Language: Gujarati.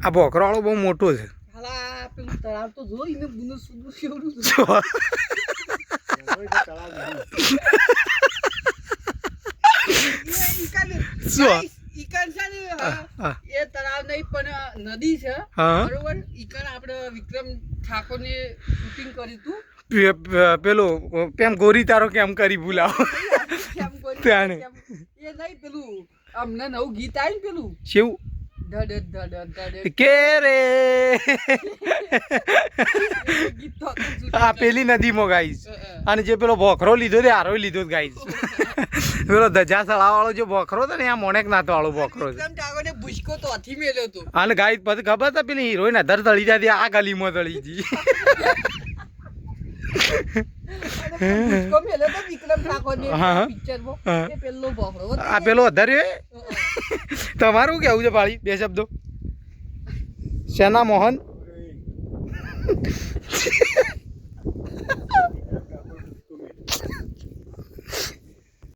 આ ભોખરાવાળો બહુ મોટો છે. હાલા પેલું તળાવ તો જો એને બુનું સુદું શેવડું છે. ઈકન છે ને એ તળાવ નહીં પણ નદી છે બરોબર. ઈકન આપણે વિક્રમ ઠાકોર ને શૂટિંગ કર્યું હતું. પેલો કેમ ગોરી તારો કેમ કરી બોલાવો ત્યાં એ નહીં પેલું અમને નવું ગીત આવ્યું પેલું શેવું ધડ ધડ ધડ કે રે ગીત તો આ પેલી નદીમાં ગાઈશ. અને જે પેલો ભોખરો લીધો તે હારો લીધો ગાઈશ. પેલો ધજા સળાવાળો જે ભોખરો હતો ને આ મોણેક નાતો વાળો ભોખરો છે. વિક્રમ ઠાકોર ને ભૂસકો તો હાથી મેલ્યો હતો. અને ગાઈસ પછી ખબર હતા પેલી હિરોઈન અધર તળી જતી આ ગલીમાં તળી હતી. ભૂસકો મેલ્યો તો વિક્રમ ઠાકોર ને હા. પિક્ચરમાં એ પેલો ભોખરો હતો. આ પેલો અધર તમારું કેવું છે પાળી બે શબ્દો? સેના મોહન